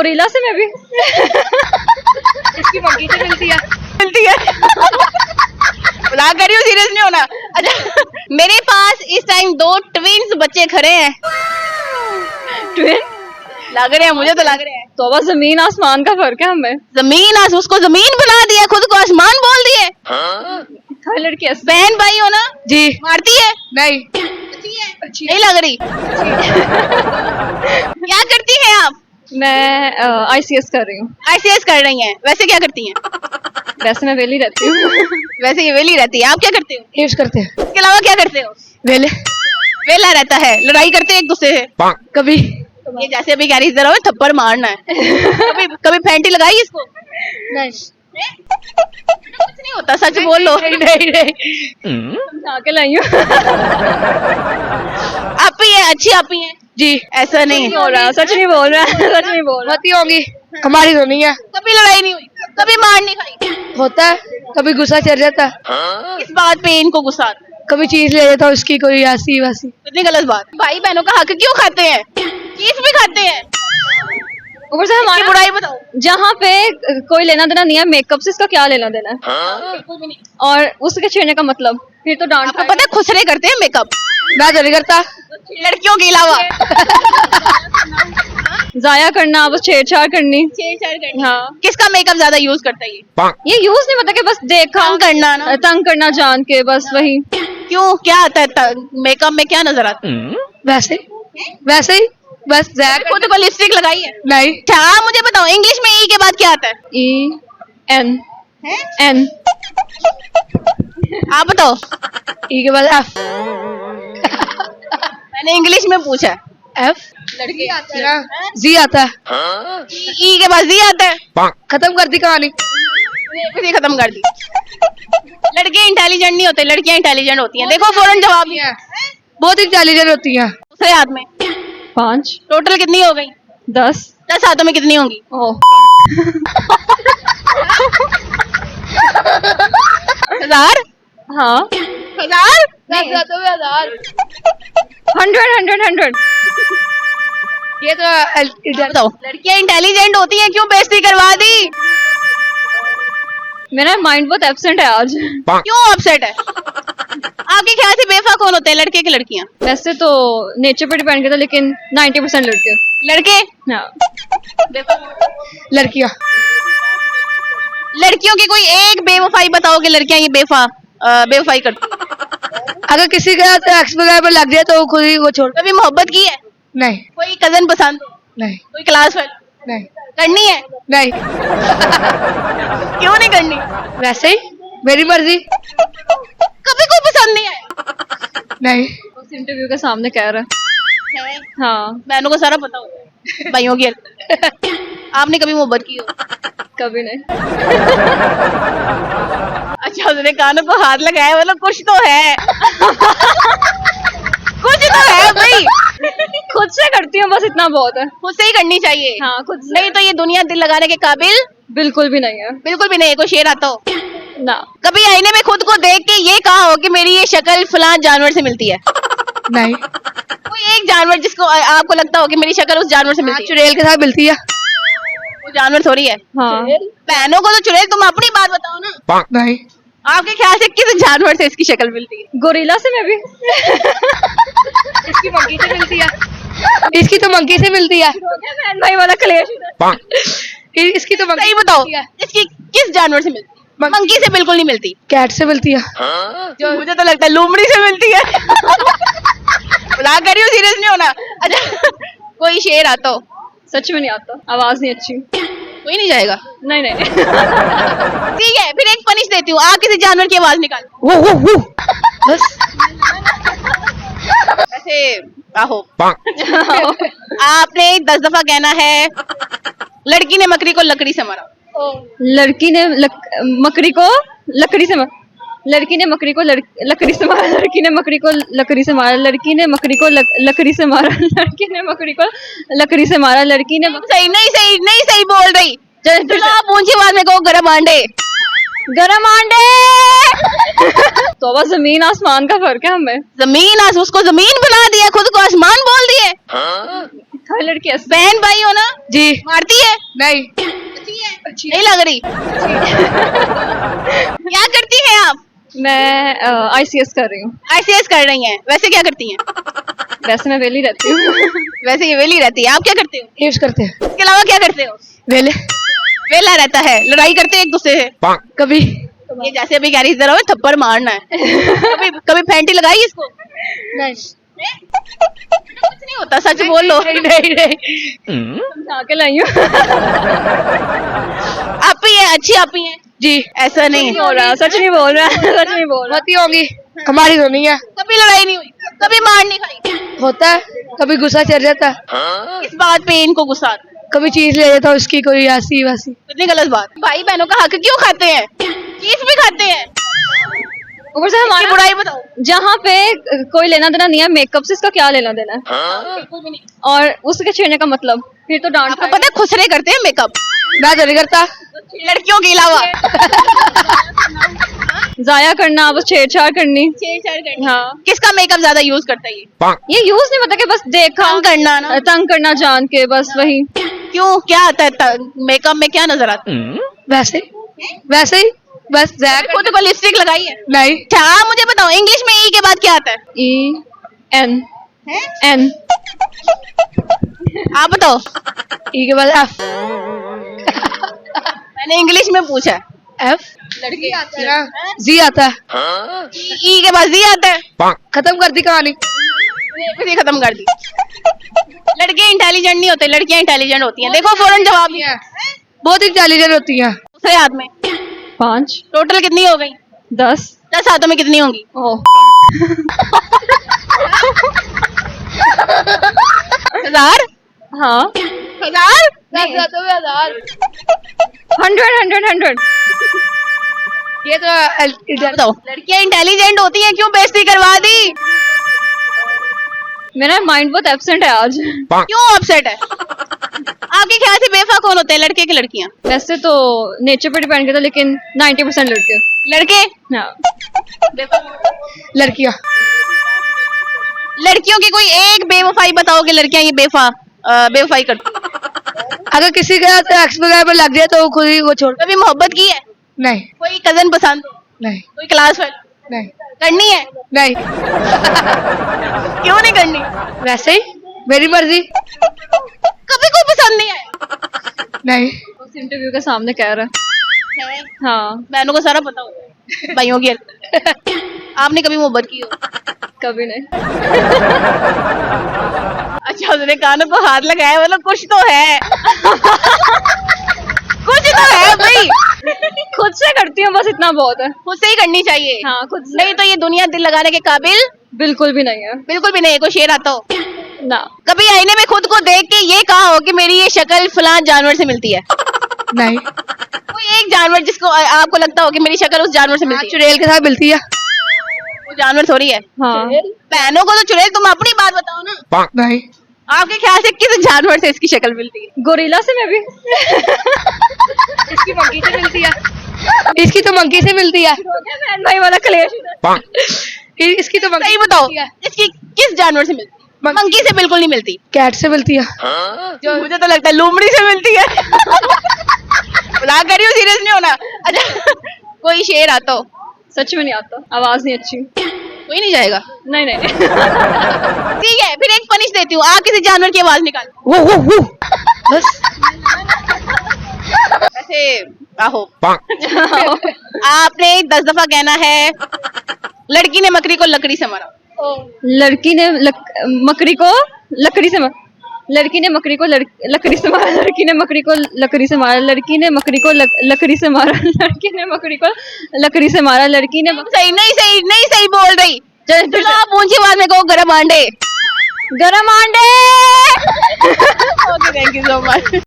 Gorilla से मैं भी इसकी मंकी से मिलती है। मजाक कर रही हूँ, सीरियस नहीं होना। अच्छा, मेरे पास इस टाइम 2 ट्विंस बच्चे खड़े हैं। ट्विन लग रहे हैं, मुझे तो लग रहे हैं। तो बस जमीन आसमान का फर्क है हमें। जमीन उसको जमीन बना दिया, खुद को आसमान बोल दिए। हर लड़की बहन भाई हो ना? जी मारती है? नहीं। अच्छी नहीं लग रही। क्या करती हैं आप? मैं ICS कर रही हूँ। ICS कर रही हैं। वैसे क्या करती हैं? वैसे मैं वेली रहती हूँ। वैसे ये वेली रहती है। आप क्या करते हो? टिप्स करते हैं। इसके अलावा क्या करते हो? वेले वेला रहता है। लड़ाई करते हैं एक दूसरे से? कभी ये जैसे अभी कह रही इधर आओ, थप्पड़ मारना है। कभी फैंटी लगाई इसको? नहीं। कुछ नहीं होता, सच बोल लो। नहीं समझा के लाई हूँ। आप ही है, अच्छी आप ही है जी। ऐसा नहीं बोल रहा, सच नहीं बोल रहा, सच नहीं बोल रहा। होती होंगी, हमारी तो नहीं है। कभी लड़ाई नहीं हुई, कभी मार नहीं खाई? होता है, कभी गुस्सा चढ़ जाता है, इस बात पे इनको गुस्सा आता है। कभी चीज ले लेता हूँ उसकी कोई ऐसी वैसी। कितनी गलत बात। भाई बहनों का हक क्यों खाते हैं? चीज भी खाते हैं। ऊपर से इसकी हमारा बुराई बताओ। जहाँ पे कोई लेना देना नहीं है, मेकअप से इसका क्या लेना देना है? बिल्कुल भी नहीं। और उसके छेड़ने का मतलब फिर तो डांट आपको पता है खुसरे करते हैं मेकअप, मैं तो नहीं करता। लड़कियों के अलावा। जाया करना, बस छेड़छाड़ करनी। छेड़छाड़ करनी। हाँ, किसका मेकअप ज्यादा यूज करता है ये? ये यूज नहीं पता कि बस देखा तंग करना ना। तंग करना जान के, बस वही। क्यों, क्या आता है मेकअप में, क्या नजर आता है? वैसे वैसे ही बस खुद को लिपस्टिक लगाई है? नहीं। अच्छा, आप मुझे बताओ, इंग्लिश में ई के बाद क्या आता है? EN N। आप बताओ। ई के बाद एफ। मैंने इंग्लिश में पूछा है। एफ लड़की आता है ना, जी आता है। ई के बाद जी आता है। खत्म कर दी कहानी। फिर खत्म कर दी। लड़के इंटेलिजेंट नहीं होते, लड़कियां इंटेलिजेंट होती हैं। देखो फौरन जवाब दिया। बहुत इंटेलिजेंट होती है। दूसरे हाथ में 5 टोटल कितनी हो गई? 10 10 हाथों में कितनी होंगी? ओह 1000? हाँ 1000? 10 हाथों में 1000। 100 ये तो बताओ, लड़कियां इंटेलिजेंट होती हैं, क्यों बेइज्जती करवा दी? मेरा माइंड बहुत एब्सेंट है आज। क्यों अपसेट है? आपके ख्याल से बेवफा कौन होते हैं, लड़के की लड़कियां? वैसे तो नेचर पे डिपेंड करता है, लेकिन 90% लड़के। लड़के? हाँ। लड़कियां। लड़कियों की कोई एक बेवफाई बताओ कि लड़कियां ये बेवफाई करती हैं। अगर किसी के साथ एक्स वगैरह पर लग जाए तो वो खुद ही वो छोड़। कभी मोहब्बत की है? नहीं कोई कजन पसंद हो? नहीं कोई क्लास फेल? नहीं करनी है? नहीं। क्यों नहीं करनी? वैसे ही मेरी मर्जी। कभी कोई पसंद नहीं आया? नहीं। उस इंटरव्यू के सामने कह रहा है। हाँ, बहनों को सारा पता होता है भाइयों की हरकत। आपने कभी मोहब्बत की हो? कभी नहीं। अच्छा, उसने कानों को हाथ लगाया, मतलब कुछ तो है। कुछ तो है भाई। खुद से करती हूँ, बस इतना बहुत है। खुद से ही करनी चाहिए। हाँ, खुद से। नहीं तो ये दुनिया दिल लगाने के काबिल बिल्कुल भी नहीं है। बिल्कुल भी नहीं। कोई शेर आता हो? ना। कभी आईने में खुद को देख के ये कहा हो कि मेरी ये शक्ल फलां जानवर से मिलती है? नहीं। कोई एक जानवर जिसको आपको लगता हो कि मेरी शक्ल उस जानवर से मिलती है? चुड़ैल के साथ मिलती है। वो जानवर थोड़ी है। हाँ, बहनों को तो चुड़ैल, तुम अपनी बात बताओ ना। नहीं। आपके ख्याल से किस जानवर से इसकी शक्ल मिलती है? गोरिल्ला से मैं भी। इसकी मंकी से मिलती है। इसकी तो मंकी से मिलती है। बहन भाई वाला क्लेश। इसकी तो मंकी सही बताओ, इसकी किस जानवर से मिलती है? मंकी से बिल्कुल नहीं मिलती। कैट से मिलती है। मुझे तो लगता है लोमड़ी से मिलती है। मजाक कर रही हूँ, सीरियस नहीं होना। अच्छा, कोई शेर आता हो? सच में नहीं आता, आवाज नहीं अच्छी। कोई नहीं जाएगा। नहीं नहीं। ठीक है, फिर एक पनिश देती हूँ। आप किसी जानवर की आवाज निकाल। वो बस। ऐसे आहो। आपने 10 दफा कहना है, लड़की ने मकड़ी को लकड़ी से मारा। लड़की ने मकड़ी को लकड़ी से मारा। लड़की ने मकड़ी को लकड़ी से मारा। लड़की ने मकड़ी को लकड़ी से मारा। लड़की ने मकड़ी को लकड़ी से मारा। लड़की ने मकड़ी को लकड़ी से मारा। लड़की ने नहीं सही बोल रही। चलो आप ऊंची आवाज में कहो, गरम अंडे। गरम अंडे। तो बस जमीन आसमान का फर्क है हमें। उसको जमीन बना दिया, खुद को आसमान बोल दिए। हर लड़की ऐसी बहन भाई हो ना? जी मारती है? नहीं अच्छी है? नहीं लग रही। क्या करती हैं आप? मैं ICS कर रही हूँ। ICS कर रही हैं। वैसे क्या करती हैं? वैसे मैं वेली रहती हूँ। वैसे ये वेली रहती है। आप क्या करते हो? यूज करते हैं इसके अलावा क्या करते हो? वेले वेला रहता है। लड़ाई करते हैं एक दूसरे से? कभी ये जैसे अभी कह रही थी थप्पड़ मारना है। कभी कभी फैंटी लगाई इसको? नहीं कुछ नहीं होता, सच बोल लो। नहीं नहीं समझा के लाई हूँ। आप ही है, अच्छी आप ही है। जी ऐसा नहीं है। बोल रहा, सच नहीं बोल रहा, सच नहीं बोल रहा। होती होंगी हमारी तो नहीं है कभी लड़ाई नहीं हुई, कभी मार नहीं खाई। होता है कभी गुस्सा चढ़ जाता है इस बात पे इनको गुस्सा आता है। कभी चीज ले जाता है उसकी कोई ऐसी वैसी कितनी गलत बात। भाई बहनों का हक क्यों खाते हैं? चीज भी खाते हैं। ऊपर से इसकी हमारा बुराई बताओ। जहाँ पे कोई लेना देना नहीं है मेकअप से, इसका क्या लेना देना है? बिल्कुल भी नहीं। और उसके छेड़ने का मतलब फिर तो डांट आपको पता है खुसरे करते हैं मेकअप, मैं तो नहीं करता लड़कियों के अलावा। जाया करना, बस छेड़छाड़ करनी। छेड़छाड़ करनी। हाँ, किसका मेकअप ज्यादा यूज करता है ये? ये यूज नहीं पता कि बस देखा तंग करना ना। तंग करना जान के, बस वही। क्यों, क्या आता है मेकअप में क्या नजर आता है? वैसे वैसे ही बस जैक खुद को लिपस्टिक लगाई है? नहीं अच्छा आप मुझे बताओ, इंग्लिश में ई के बाद क्या आता है? EN N। आप बताओ। ई के बाद एफ मैंने इंग्लिश में पूछा है। एफ लड़की आती है। जी आता है ई के बाद जी आता है। खत्म कर दी कहानी फिर खत्म कर दी। लड़के इंटेलिजेंट नहीं होते, लड़कियां इंटेलिजेंट होती हैं। देखो फौरन जवाब दिया। बहुत इंटेलिजेंट होती है दूसरे हाथ में 5 टोटल कितनी हो गई? 10 10 हाथों में कितनी होंगी? ओह 1000? हाँ 1000? 100 ये तो बताओ, लड़कियां इंटेलिजेंट होती हैं, क्यों बेइज्जती करवा दी? मेरा माइंड बहुत एब्सेंट है आज। क्यों अपसेट है? आपके ख्याल से बेवफा कौन होते हैं, लड़के की लड़कियां? वैसे तो नेचर पे डिपेंड करता है, लेकिन 90% लड़के। लड़के हाँ, लड़कियां लड़कियों की कोई एक बेवफाई बताओ कि लड़कियां ये बेवफाई करती हैं। अगर किसी के साथ एक्स वगैरह पर लग जाए तो खुद ही वो छोड़ कभी मोहब्बत की है? नहीं कोई कजन पसंद हो? नहीं कोई क्लास फेल? नहीं करनी है? नहीं क्यों नहीं करनी? वैसे ही मेरी मर्जी कभी कोई पसंद नहीं आया? नहीं उस इंटरव्यू के सामने कह रहा है। है? हाँ, बहनों को सारा पता होता है, भाइयों की हरकत। आपने कभी मोहब्बत की हो? कभी नहीं। अच्छा उसने कानों को हाथ लगाया, मतलब कुछ तो है। कुछ तो है भाई। खुद से करती हूँ, बस इतना बहुत है। खुद से ही करनी चाहिए। हाँ, खुद से। नहीं तो ये दुनिया दिल लगाने के काबिल बिल्कुल भी नहीं है बिल्कुल भी नहीं है। कोई शेर आता हो? ना। कभी आईने में खुद को देख के ये कहा हो कि मेरी ये शक्ल फलां जानवर से मिलती है? नहीं कोई एक जानवर जिसको आपको लगता हो कि मेरी शक्ल उस जानवर से मिलती है? चुड़ैल के साथ मिलती है वो जानवर थोड़ी है। हाँ, बहनों को तो चुड़ैल, तुम अपनी बात बताओ ना। नहीं आपके ख्याल से किस जानवर से इसकी शक्ल मिलती है? गोरिल्ला से मैं भी। इसकी मंकी से मिलती है इसकी तो मंकी से मिलती है बहन भाई वाला क्लेश। इसकी तो सही बताओ, इसकी किस जानवर से मिलती है? मंकी से बिल्कुल नहीं मिलती। कैट से मिलती है मुझे तो लगता है लोमड़ी से मिलती है। मजाक कर रही हूँ, सीरियस नहीं होना। अच्छा कोई शेर आता हो? सच में नहीं आता, आवाज नहीं अच्छी। कोई नहीं जाएगा। नहीं नहीं। ठीक है, फिर एक पनिश देती हूँ। आप किसी जानवर की आवाज निकाल। वो बस ऐसे आहो। आपने 10 दफा कहना है, लड़की ने मकड़ी को लकड़ी से मारा। लड़की ने मकड़ी को लकड़ी से मारा। लड़की ने मकड़ी को लकड़ी से मारा। लड़की ने मकड़ी को लकड़ी से मारा। लड़की ने मकड़ी को लकड़ी से मारा। लड़की ने मकड़ी को लकड़ी से मारा। लड़की ने नहीं सही बोल रही। चलो आप ऊंची आवाज में कहो, गरम अंडे। गरम अंडे। Okay, thank you so much.